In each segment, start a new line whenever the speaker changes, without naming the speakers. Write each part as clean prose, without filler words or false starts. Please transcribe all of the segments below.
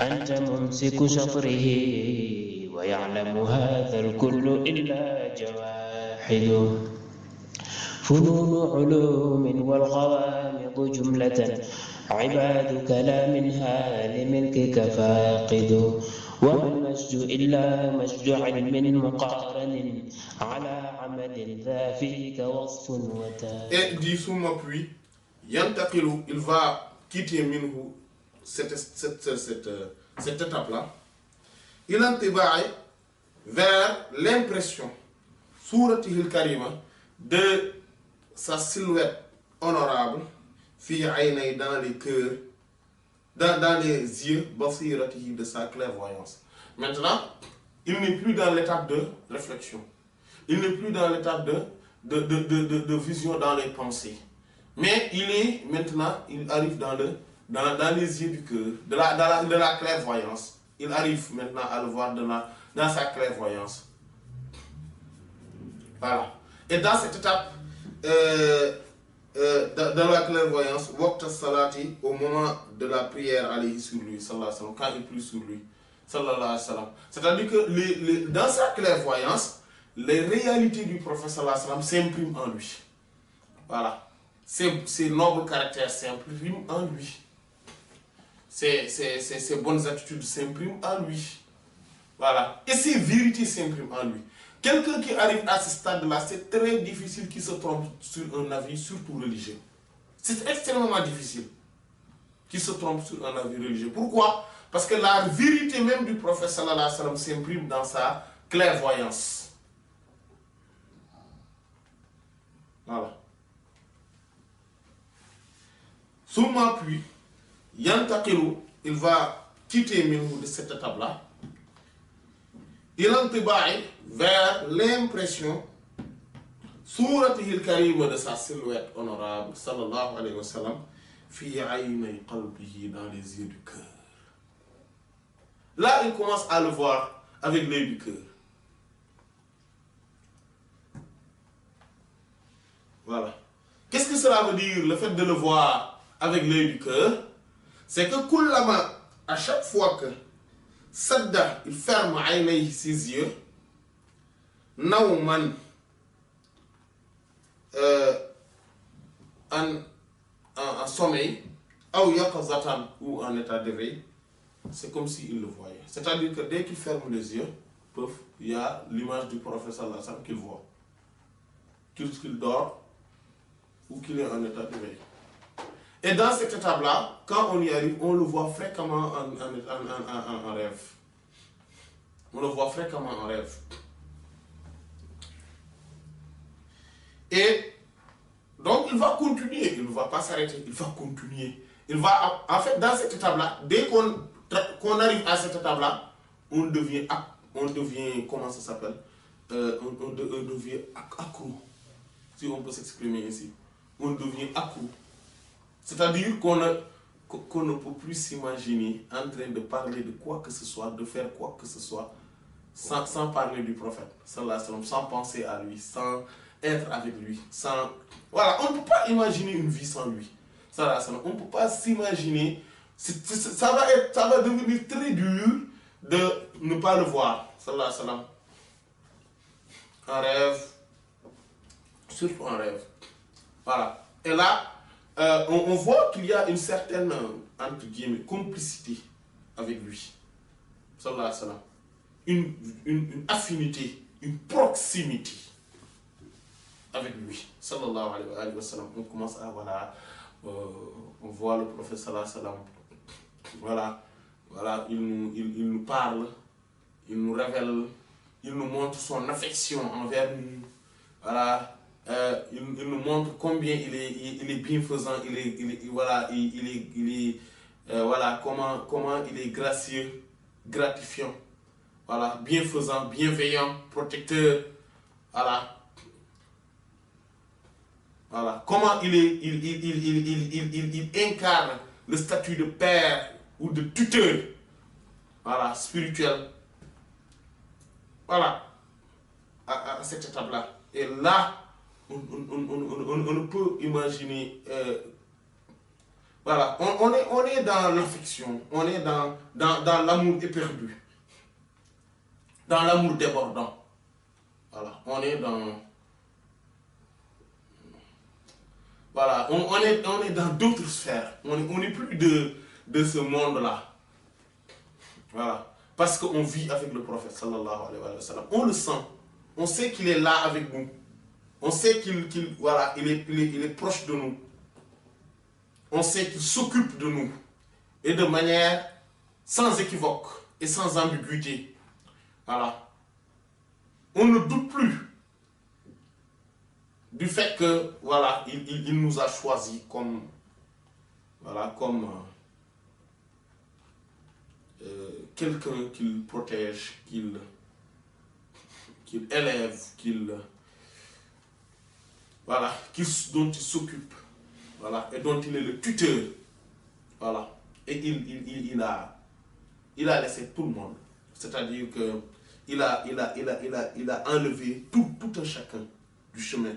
أنت ممسك شطره ويعلم هذا الكل إلا جواحد فنون علوم والغوامض جملة عبادك لا منها لملكك فاقد وما المجد إلا مجد علم مقارن على عمل ذا فيك وصف وتاج.
Et dit sous ma pluie, Yantakilu, il va quitter Minhu, cette étape-là. Il antibaille vers l'impression, Suratihil Karima, de sa silhouette honorable, fi aynay dans les cœurs, dans les yeux, basiratihi de sa clairvoyance. Maintenant, il n'est plus dans l'étape de réflexion. Il n'est plus dans l'étape de vision dans les pensées. Mais il est maintenant, il arrive dans les yeux du cœur, de la clairvoyance. Il arrive maintenant à le voir dans sa clairvoyance. Voilà. Et dans cette étape, dans la clairvoyance, Waqt salati, au moment de la prière, alayhi sur lui, sallallahu alayhi wa sallam, quand il prie sur lui, sallallahu alayhi wa sallam. C'est-à-dire que dans sa clairvoyance, les réalités du prophète sallallahu alayhi wa sallam s'impriment en lui. Voilà. Ces nobles caractères s'impriment en lui. Ces bonnes attitudes s'impriment en lui. Voilà. Et ces vérités s'impriment en lui. Quelqu'un qui arrive à ce stade-là, c'est très difficile qu'il se trompe sur un avis, surtout religieux. C'est extrêmement difficile qu'il se trompe sur un avis religieux. Pourquoi? Parce que la vérité même du prophète sallallahu alayhi wa sallam s'imprime dans sa clairvoyance. Voilà. Souma puis, Yantakiru, il va quitter Minhu de cette étape-là. Il antibaille vers l'impression Suratihil Karima de sa silhouette honorable, sallallahu alayhi wa sallam, fi aynay qalbihi, dans les yeux du cœur. Là, il commence à le voir avec l'œil du cœur. Voilà. Qu'est-ce que cela veut dire, le fait de le voir avec l'œil du cœur? C'est que kullama, à chaque fois que Sadda, il ferme aynay, ses yeux, Nauman, en sommeil, ou yaqazatan, ou en état d'éveil, c'est comme s'il le voyait. C'est-à-dire que dès qu'il ferme les yeux, il y a l'image du prophète sallallahu alayhi wa sallam qu'il voit. Qu'il dort ou qu'il est en état d'éveil. Et dans cette étape-là, quand on y arrive, on le voit fréquemment en rêve. On le voit fréquemment en rêve. Et donc il va continuer, il ne va pas s'arrêter, il va continuer. Il va, en fait, dans cette étape-là, dès qu'on arrive à cette étape-là, on devient, comment ça s'appelle, on devient accro, si on peut s'exprimer ici. On devient accro. C'est-à-dire qu'on ne peut plus s'imaginer en train de parler de quoi que ce soit, de faire quoi que ce soit, sans parler du prophète, sallallahu alayhi wa sallam, sans penser à lui, sans être avec lui, sans... Voilà, on ne peut pas imaginer une vie sans lui, sallallahu alayhi wa sallam. On ne peut pas s'imaginer, ça va devenir très dur de ne pas le voir, sallallahu alayhi wa sallam. En rêve, surtout en rêve. Voilà. Et là, on voit qu'il y a une certaine, entre guillemets, complicité avec lui. Sallallahu alayhi wa sallam. Une affinité, une proximité avec lui. Sallallahu alayhi wa sallam. On commence à, voilà, on voit le prophète sallallahu alayhi wa sallam. Voilà, il nous parle, il nous révèle, il nous montre son affection envers nous. Voilà. Il nous montre combien il est bienfaisant, voilà, comment il est gracieux, gratifiant, voilà, bienfaisant, bienveillant, protecteur, voilà, comment il incarne le statut de père ou de tuteur, voilà, spirituel, voilà, à cette étape-là. Et là, on ne peut imaginer Voilà, on est dans l'affection, on est dans l'amour éperdu, dans l'amour débordant. Voilà, on est dans... Voilà, on est dans d'autres sphères. On n'est plus de ce monde-là. Voilà. Parce qu'on vit avec le prophète sallallahu alayhi wa sallam. On le sent. On sait qu'il est là avec nous. On sait voilà, il est proche de nous. On sait qu'il s'occupe de nous. Et de manière sans équivoque et sans ambiguïté. Voilà. On ne doute plus du fait que, voilà, il nous a choisis comme, voilà, comme quelqu'un qu'il protège, qu'il élève, voilà, dont il s'occupe, voilà, et dont il est le tuteur, voilà, et il a laissé tout le monde, c'est-à-dire que il a enlevé tout un chacun du chemin,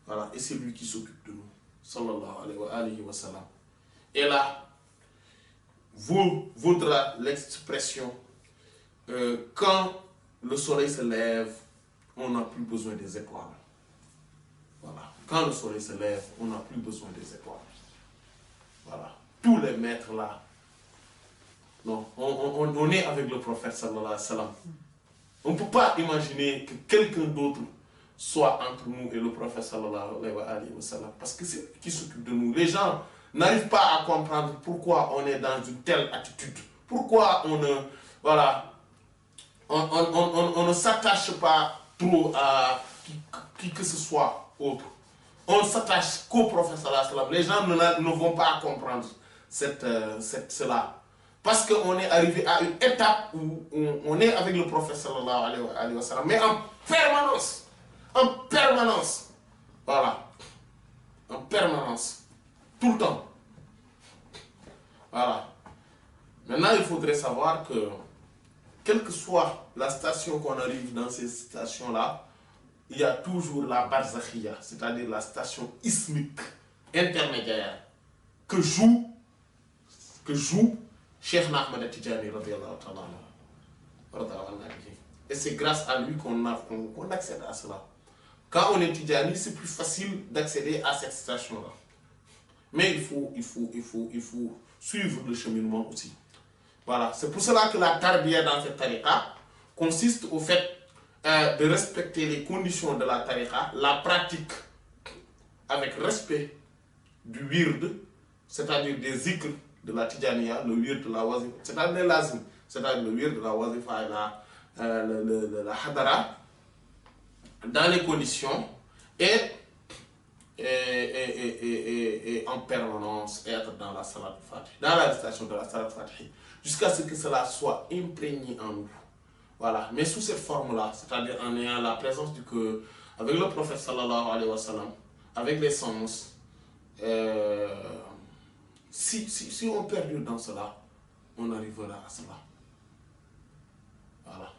voilà, et c'est lui qui s'occupe de nous, sallallahu alayhi wa sallam. Et là vaudra l'expression quand le soleil se lève, on n'a plus besoin des étoiles. Voilà. Quand le soleil se lève, on n'a plus besoin des étoiles. Voilà. Tous les maîtres là, non, on est avec le prophète sallallahu alayhi wa sallam. On ne peut pas imaginer que quelqu'un d'autre soit entre nous et le prophète sallallahu alayhi wa sallam. Parce que c'est lui qui s'occupe de nous. Les gens n'arrivent pas à comprendre pourquoi on est dans une telle attitude. Pourquoi on ne, voilà, on ne s'attache pas trop à qui que ce soit autre. On s'attache qu'au prophète sallallahu alayhi wa sallam. Les gens ne vont pas comprendre cela. Parce qu'on est arrivé à une étape où on est avec le prophète sallallahu alayhi wa sallam, mais en permanence. En permanence. Voilà. En permanence. Tout le temps. Voilà. Maintenant, il faudrait savoir que, quelle que soit la station qu'on arrive dans ces stations-là, il y a toujours la barzakhiya, c'est-à-dire la station ismique, intermédiaire, que joue Cheikh Ahmed Tidjani, et c'est grâce à lui qu'on accède à cela. Quand on est Tidjani, c'est plus facile d'accéder à cette station-là. Mais il faut suivre le cheminement aussi. Voilà, c'est pour cela que la tarbiya dans cette tariqa consiste au fait de respecter les conditions de la tariqa, la pratique avec respect du wird, c'est-à-dire des zikr de la Tidjaniya, le wird de la wazifa, c'est-à-dire les lazim, c'est-à-dire le wird de la wazifa et la hadara, dans les conditions et en permanence être dans la salat al-Fatih, dans la récitation de la salat al-Fatih, jusqu'à ce que cela soit imprégné en nous. Voilà, mais sous cette forme-là, c'est-à-dire en ayant la présence du cœur, avec le prophète sallallahu alayhi wa sallam, avec les sens, si on perdure dans cela, on arrivera à cela. Voilà.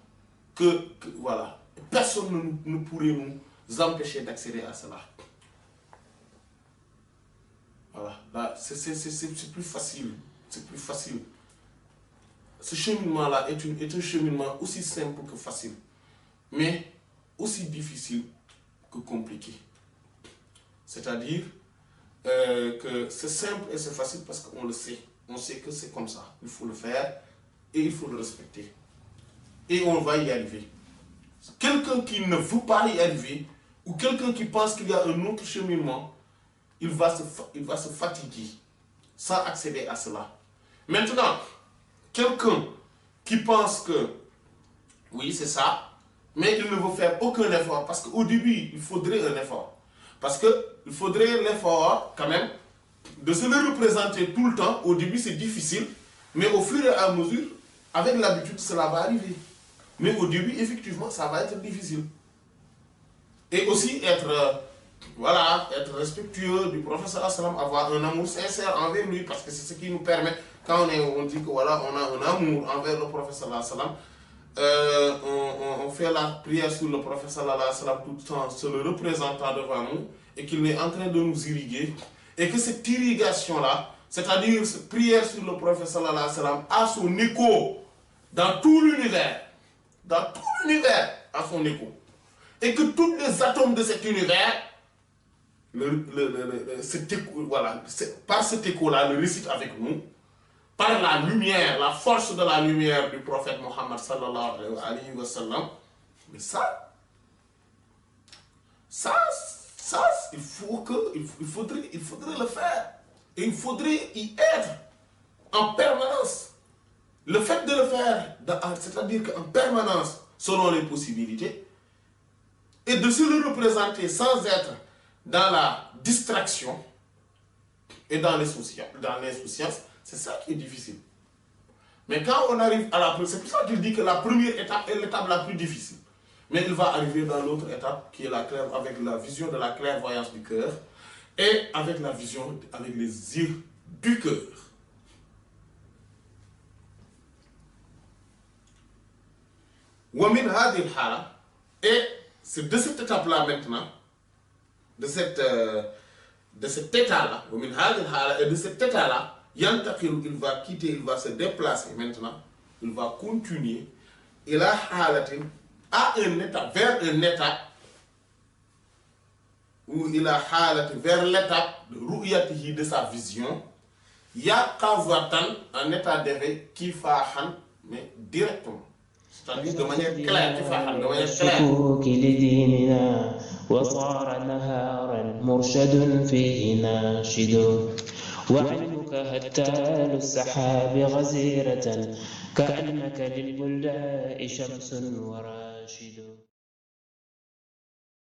Voilà. Personne ne pourrait nous empêcher d'accéder à cela. Voilà. Là, c'est plus facile. C'est plus facile. Ce cheminement-là est un cheminement aussi simple que facile, mais aussi difficile que compliqué. C'est-à-dire que c'est simple et c'est facile parce qu'on le sait. On sait que c'est comme ça. Il faut le faire et il faut le respecter. Et on va y arriver. Quelqu'un qui ne veut pas y arriver, ou quelqu'un qui pense qu'il y a un autre cheminement, il va se fatiguer sans accéder à cela. Maintenant, quelqu'un qui pense que, oui, c'est ça, mais il ne veut faire aucun effort, parce qu'au début, il faudrait un effort. Parce qu'il faudrait l'effort, quand même, de se le représenter tout le temps. Au début, c'est difficile, mais au fur et à mesure, avec l'habitude, cela va arriver. Mais au début, effectivement, ça va être difficile. Et aussi être respectueux du prophète sallallahu alayhi wa sallam, avoir un amour sincère envers lui, parce que c'est ce qui nous permet, quand on dit que voilà, on a un amour envers le prophète sallallahu alayhi wa sallam, on fait la prière sur le prophète sallallahu alayhi wa sallam tout le temps, se le représentant devant nous, et qu'il est en train de nous irriguer, et que cette irrigation-là c'est-à-dire cette prière sur le prophète sallallahu alayhi wa sallam, a son écho dans tout l'univers. Dans tout l'univers, a son écho. Et que tous les atomes de cet univers, voilà, par cet écho-là, le récitent avec nous, par la lumière, la force de la lumière du prophète Mohammed sallallahu alayhi wa sallam. Mais ça, il faudrait le faire. Et il faudrait y être en permanence. Le fait de le faire, c'est-à-dire qu'en permanence, selon les possibilités, et de se le représenter sans être dans la distraction et dans l'insouciance, c'est ça qui est difficile. Mais quand on arrive à la première, c'est pour ça qu'il dit que la première étape est l'étape la plus difficile. Mais il va arriver dans l'autre étape qui est avec la vision de la clairvoyance du cœur et avec la vision, avec les yeux du cœur. Wamin hadil hala, et c'est de cette étape-là maintenant, de cet état-là, wamin hadil hala, et de cet état-là, yantakil, il va quitter, il va se déplacer maintenant, il va continuer, il a halatin, à un état, vers un état, où il a halatin, vers l'étape de ru'yatihi, de sa vision, yaqazatan, un état d'éveil, kifahan, mais directement. C'est-à-dire de manière claire, de manière
الشكوك لديننا وصار نهارا مرشد فيه ناشد وعلمك هتال السحاب غزيرة كأنك للبلداء شمس وراشد